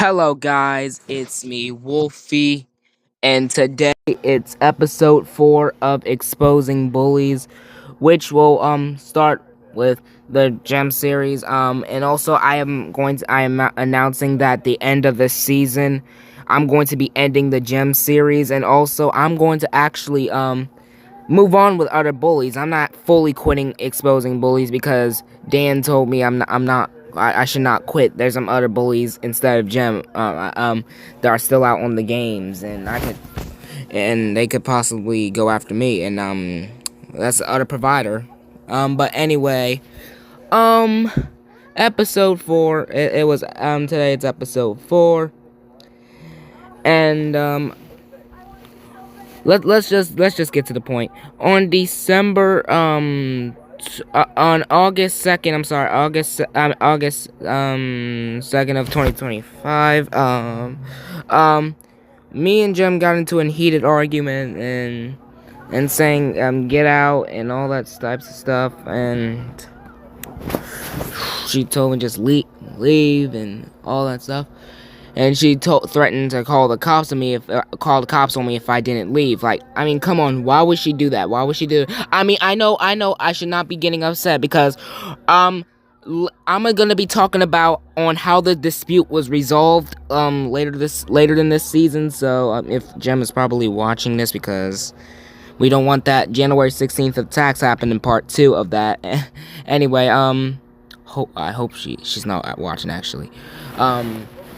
Hello guys, it's me, Wolfie, and today it's episode 4 of Exposing Bullies, which will start with the Gem series. And also I am announcing that the end of the season I'm going to be ending the Gem series, and also I'm going to actually move on with other bullies. I'm not fully quitting Exposing Bullies because Dan told me I should not quit. There's some other bullies instead of Gem that are still out on the games, and they could possibly go after me, and that's the other provider. But anyway, episode 4. It was today it's episode 4, and let's just get to the point. On December on August 2nd, August 2nd of 2025, me and Jem got into a heated argument and saying get out and all that types of stuff, and she told me just leave and all that stuff. And she threatened to call the cops on me if I didn't leave. Like, I mean, come on, why would she do that? Why would she do it? I mean, I know I should not be getting upset because I'm gonna be talking about on how the dispute was resolved later in this season. So if Jem is probably watching this, because we don't want that January 16th attacks happen in part 2 of that. Anyway, I hope she's not watching actually.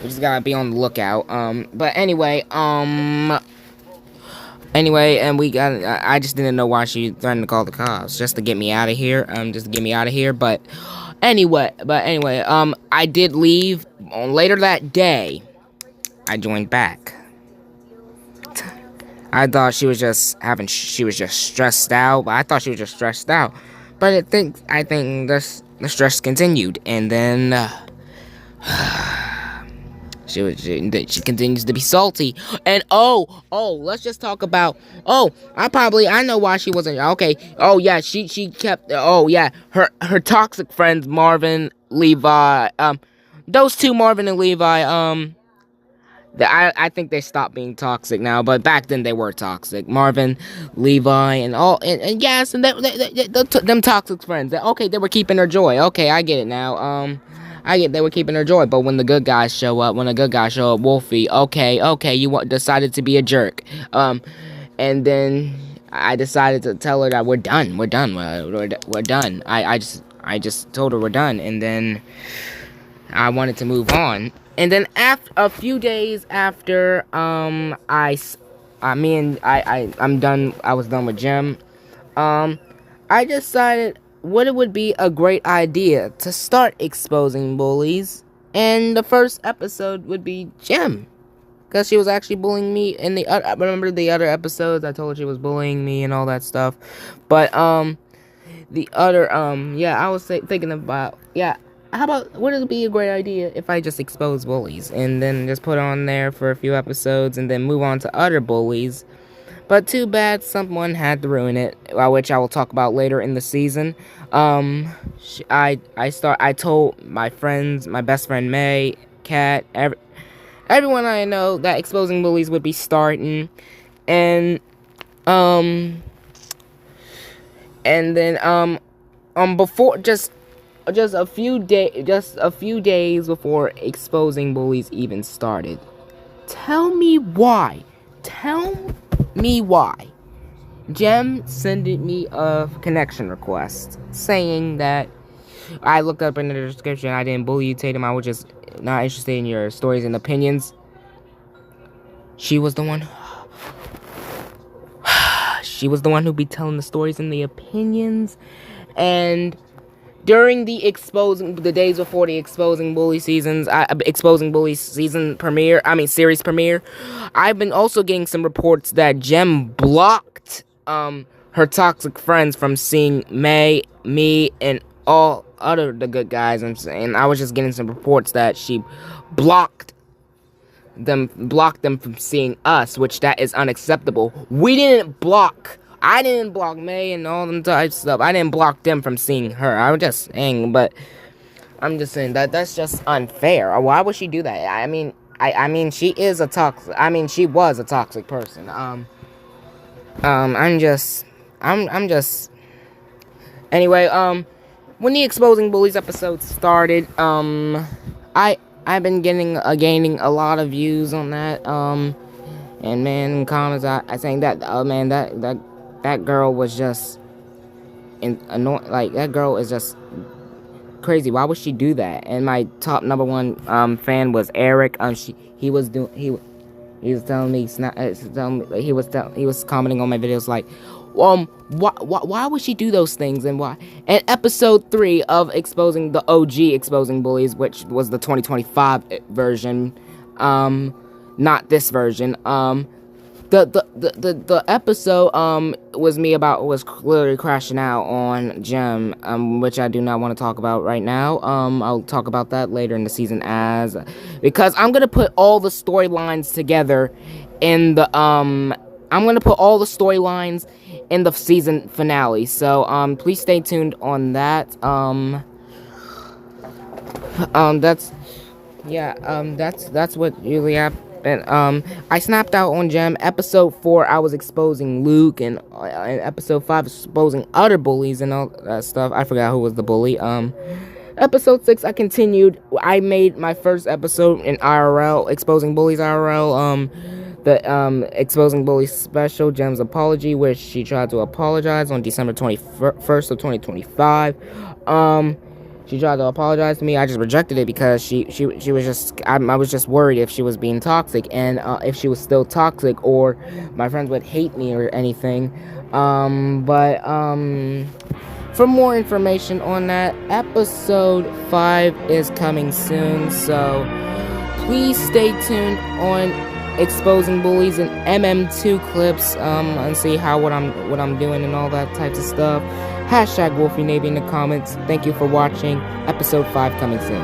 We just gotta be on the lookout. But anyway, and I just didn't know why she threatened to call the cops, just to get me out of here. But anyway, I did leave. Later that day, I joined back. I thought she was just stressed out. But I thought she was just stressed out. But I think the stress continued, and then she continues to be salty. And let's just talk about, I know why she wasn't okay. Oh yeah, she kept, her toxic friends Marvin, Levi, those two, Marvin and Levi, I think they stopped being toxic now, but back then they were toxic. Marvin, Levi, and yes, and them toxic friends. They were keeping her joy. Okay, I get it now. They were keeping her joy, but when the good guys show up, Wolfie, okay, you decided to be a jerk. And then I decided to tell her that we're done. We're done. I just told her we're done, and then I wanted to move on. And then after a few days after, I'm done. I was done with Jem. I decided what it would be a great idea to start exposing bullies, and the first episode would be Jem, because she was actually bullying me in the other. I remember the other episodes. I told her she was bullying me and all that stuff, but the other I was thinking about how about, would it be a great idea if I just expose bullies and then just put on there for a few episodes and then move on to other bullies? But too bad someone had to ruin it, which I will talk about later in the season. I told my friends, my best friend May, Kat, everyone I know that exposing bullies would be starting, and then before just a few days before exposing bullies even started. Tell me why. Jem sent me a connection request saying that I looked up in the description, I didn't bully you, Tatum. I was just not interested in your stories and opinions. She was the one. She was the one who be telling the stories and the opinions. And during the days before the Exposing Bullies season premiere, series premiere, I've been also getting some reports that Jem blocked her toxic friends from seeing May, me, and all the good guys. And I was just getting some reports that she blocked them from seeing us, which that is unacceptable. I didn't block May and all them types of stuff. I didn't block them from seeing her. I was just saying, but I'm just saying that's just unfair. Why would she do that? I mean, I mean, she is a toxic. I mean, she was a toxic person. I'm just. Anyway, when the Exposing Bullies episode started, I've been gaining a lot of views on that. And man, in comments, I saying that, oh man, that girl was just annoying. Like, that girl is just crazy. Why would she do that? And my top number one fan was Eric. He was telling me, he was commenting on my videos like, why would she do those things, and why? And episode 3 of Exposing the OG Exposing Bullies, which was the 2025 version, not this version, the episode was clearly crashing out on Gem, which I do not want to talk about right now. I'll talk about that later in the season, because I'm gonna put all the storylines together in the in the season finale. So please stay tuned on that. That's what really happened. I snapped out on Gem. Episode 4, I was exposing Luke, and episode 5, exposing other bullies and all that stuff. I forgot who was the bully. Episode 6, I continued. I made my first episode in IRL, Exposing Bullies IRL. The Exposing Bullies special, Gem's apology, where she tried to apologize on December 21st of 2025. She tried to apologize to me. I just rejected it because she was just, I was just worried if she was being toxic, and if she was still toxic, or my friends would hate me or anything. For more information on that, episode 5 is coming soon, so please stay tuned on Exposing Bullies and MM2 clips, and see what I'm doing and all that types of stuff. #WolfieNavy in the comments. Thank you for watching. Episode 5 coming soon.